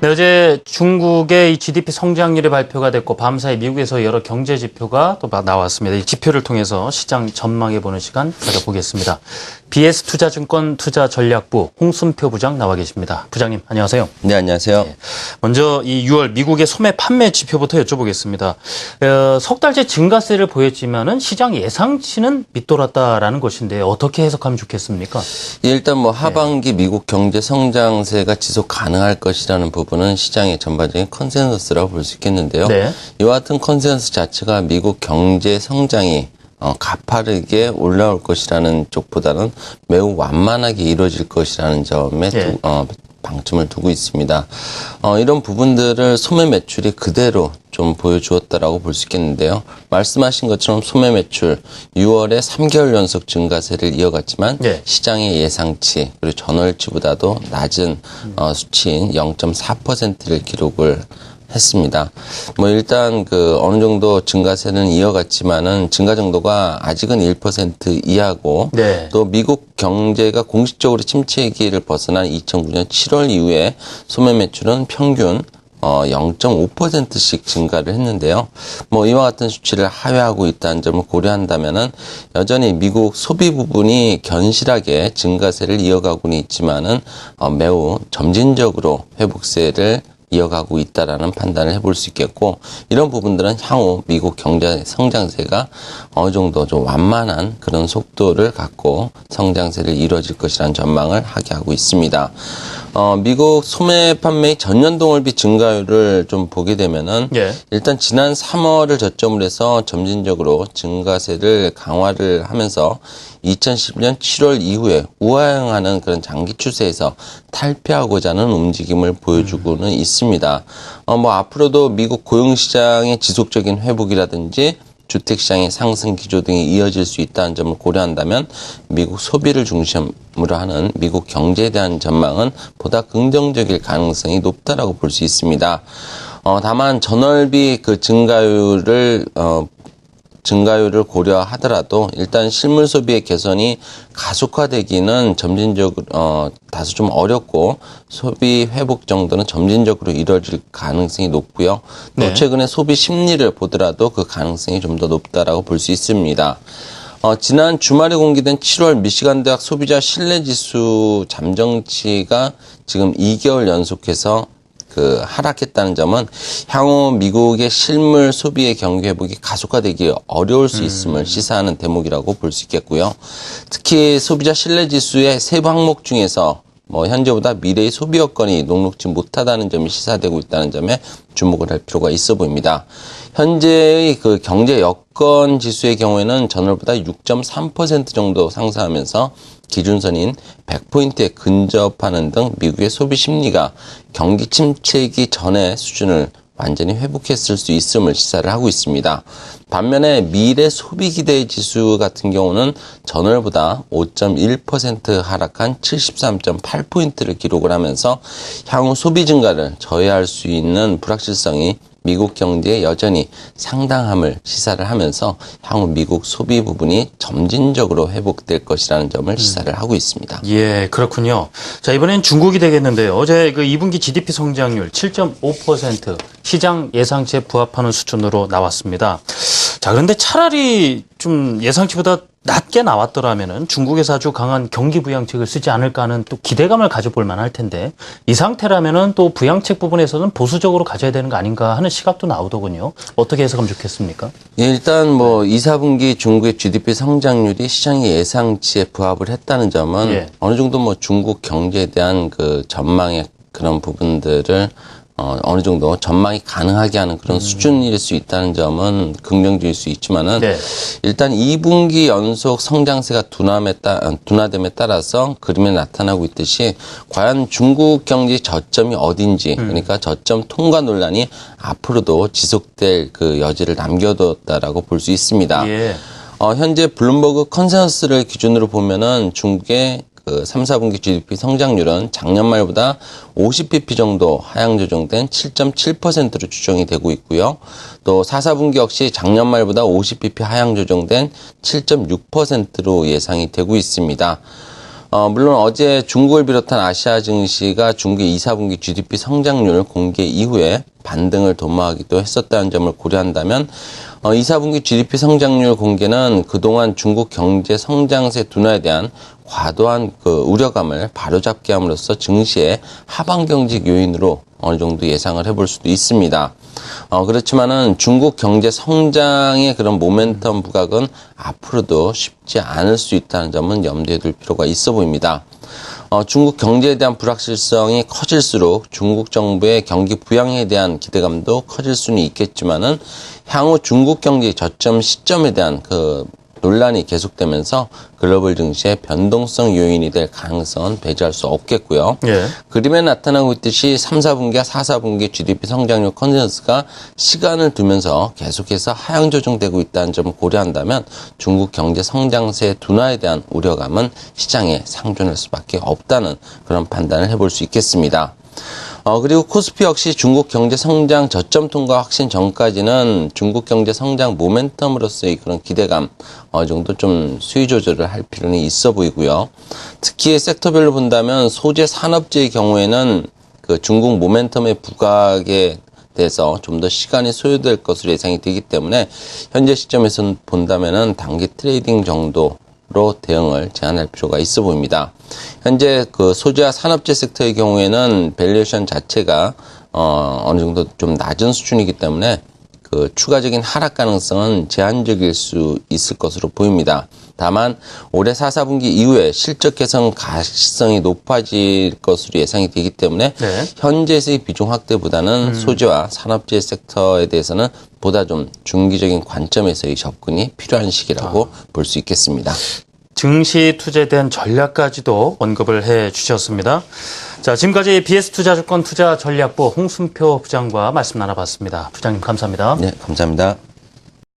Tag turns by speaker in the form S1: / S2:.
S1: 네, 어제 중국의 이 GDP 성장률이 발표가 됐고 밤사이 미국에서 여러 경제 지표가 또 나왔습니다. 이 지표를 통해서 시장 전망해보는 시간 가져보겠습니다. BS투자증권 투자전략부 홍순표 부장 나와 계십니다. 부장님 안녕하세요.
S2: 네, 안녕하세요. 네.
S1: 먼저 이 6월 미국의 소매 판매 지표부터 여쭤보겠습니다. 석 달째 증가세를 보였지만은 시장 예상치는 밑돌았다라는 것인데 어떻게 해석하면 좋겠습니까?
S2: 일단 뭐 하반기 미국 경제 성장세가 지속 가능할 것이라는 부분은 시장의 전반적인 컨센서스라고 볼 수 있겠는데요. 네. 이와 같은 컨센서스 자체가 미국 경제 성장이 가파르게 올라올 것이라는 쪽보다는 매우 완만하게 이루어질 것이라는 점에 방점을 두고 있습니다. 이런 부분들을 소매 매출이 그대로 좀 보여주었다라고 볼 수 있겠는데요. 말씀하신 것처럼 소매 매출 6월에 3개월 연속 증가세를 이어갔지만 시장의 예상치 그리고 전월치보다도 낮은 수치인 0.4%를 기록을 했습니다. 뭐 일단 어느 정도 증가세는 이어갔지만은 증가 정도가 아직은 1% 이하고 또 미국 경제가 공식적으로 침체기를 벗어난 2009년 7월 이후에 소매 매출은 평균 0.5%씩 증가를 했는데요. 뭐 이와 같은 수치를 하회하고 있다는 점을 고려한다면은 여전히 미국 소비 부분이 견실하게 증가세를 이어가고는 있지만은 매우 점진적으로 회복세를 이어가고 있다라는 판단을 해볼 수 있겠고, 이런 부분들은 향후 미국 경제 성장세가 어느 정도 좀 완만한 그런 속도를 갖고 성장세를 이루어질 것이라는 전망을 하게 하고 있습니다. 미국 소매 판매의 전년 동월비 증가율을 좀 보게 되면은 일단 지난 3월을 저점으로 해서 점진적으로 증가세를 강화를 하면서 2010년 7월 이후에 우하향하는 그런 장기 추세에서 탈피하고자 하는 움직임을 보여주고는 있습니다. 뭐 앞으로도 미국 고용시장의 지속적인 회복이라든지 주택시장의 상승 기조 등이 이어질 수 있다는 점을 고려한다면 미국 소비를 중심으로 하는 미국 경제에 대한 전망은 보다 긍정적일 가능성이 높다라고 볼 수 있습니다. 다만 전월비 증가율을 고려하더라도 일단 실물 소비의 개선이 가속화되기는 점진적으로 다소 좀 어렵고 소비 회복 정도는 점진적으로 이루어질 가능성이 높고요. 또 최근에 소비 심리를 보더라도 그 가능성이 좀 더 높다라고 볼 수 있습니다. 지난 주말에 공개된 7월 미시간 대학 소비자 신뢰지수 잠정치가 지금 2개월 연속해서 하락했다는 점은 향후 미국의 실물 소비의 경기 회복이 가속화되기 어려울 수 있음을 시사하는 대목이라고 볼 수 있겠고요. 특히 소비자 신뢰 지수의 세부 항목 중에서 현재보다 미래의 소비 여건이 녹록지 못하다는 점이 시사되고 있다는 점에 주목을 할 필요가 있어 보입니다. 현재의 경제 여건 지수의 경우에는 전월보다 6.3% 정도 상승하면서 기준선인 100포인트에 근접하는 등 미국의 소비 심리가 경기 침체기 전의 수준을 완전히 회복했을 수 있음을 시사를 하고 있습니다. 반면에 미래 소비 기대 지수 같은 경우는 전월보다 5.1% 하락한 73.8포인트를 기록을 하면서 향후 소비 증가를 저해할 수 있는 불확실성이 미국 경제에 여전히 상당함을 시사를 하면서 향후 미국 소비 부분이 점진적으로 회복될 것이라는 점을 시사를 하고 있습니다.
S1: 예, 그렇군요. 자, 이번엔 중국이 되겠는데요. 어제 2분기 GDP 성장률 7.5% 시장 예상치에 부합하는 수준으로 나왔습니다. 자, 그런데 차라리 좀 예상치보다 낮게 나왔더라면은 중국에서 아주 강한 경기 부양책을 쓰지 않을까 하는 또 기대감을 가져볼 만할 텐데, 이 상태라면은 또 부양책 부분에서는 보수적으로 가져야 되는 거 아닌가 하는 시각도 나오더군요. 어떻게 해석하면 좋겠습니까?
S2: 예, 일단 2, 4분기 중국의 GDP 성장률이 시장의 예상치에 부합을 했다는 점은 어느 정도 중국 경제에 대한 전망의 그런 부분들을 어느 정도 전망이 가능하게 하는 그런 수준일 수 있다는 점은 긍정적일 수 있지만은 일단 2분기 연속 성장세가 둔화됨에 따라서 그림에 나타나고 있듯이 과연 중국 경제 저점이 어딘지 그러니까 저점 통과 논란이 앞으로도 지속될 여지를 남겨뒀다라고 볼 수 있습니다. 현재 블룸버그 컨센서스를 기준으로 보면은 중국의 3, 4분기 GDP 성장률은 작년 말보다 50bp 정도 하향 조정된 7.7%로 추정이 되고 있고요. 또 4, 4분기 역시 작년 말보다 50bp 하향 조정된 7.6%로 예상이 되고 있습니다. 물론 어제 중국을 비롯한 아시아 증시가 중국 2, 4분기 GDP 성장률 공개 이후에 반등을 도모하기도 했었다는 점을 고려한다면 2, 4분기 GDP 성장률 공개는 그동안 중국 경제 성장세 둔화에 대한 과도한 우려감을 바로잡게 함으로써 증시의 하방 경직 요인으로 어느 정도 예상을 해볼 수도 있습니다. 그렇지만은 중국 경제 성장의 그런 모멘텀 부각은 앞으로도 쉽지 않을 수 있다는 점은 염두에 둘 필요가 있어 보입니다. 중국 경제에 대한 불확실성이 커질수록 중국 정부의 경기 부양에 대한 기대감도 커질 수는 있겠지만은 향후 중국 경제의 저점 시점에 대한 논란이 계속되면서 글로벌 증시의 변동성 요인이 될 가능성은 배제할 수 없겠고요. 예. 그림에 나타나고 있듯이 3, 4분기와 4, 4분기 GDP 성장률 컨센서스가 시간을 두면서 계속해서 하향 조정되고 있다는 점을 고려한다면 중국 경제 성장세 둔화에 대한 우려감은 시장에 상존할 수밖에 없다는 그런 판단을 해볼 수 있겠습니다. 그리고 코스피 역시 중국 경제 성장 저점 통과 확신 전까지는 중국 경제 성장 모멘텀으로서의 그런 기대감 어느 정도 좀 수위 조절을 할 필요는 있어 보이고요. 특히 섹터별로 본다면 소재 산업재의 경우에는 중국 모멘텀의 부각에 대해서 좀 더 시간이 소요될 것으로 예상이 되기 때문에 현재 시점에서 본다면은 단기 트레이딩 정도 로 대응을 제한할 필요가 있어 보입니다. 현재 소재와 산업재 섹터의 경우에는 밸류에이션 자체가 어느 정도 좀 낮은 수준이기 때문에 추가적인 하락 가능성은 제한적일 수 있을 것으로 보입니다. 다만 올해 4, 4분기 이후에 실적 개선 가시성이 높아질 것으로 예상이 되기 때문에 네. 현재의 비중 확대보다는 소재와 산업재 섹터에 대해서는 보다 좀 중기적인 관점에서의 접근이 필요한 시기라고 볼 수 있겠습니다.
S1: 증시 투자에 대한 전략까지도 언급을 해 주셨습니다. 자, 지금까지 BS투자증권 투자전략부 홍순표 부장과 말씀 나눠봤습니다. 부장님 감사합니다.
S2: 네, 감사합니다.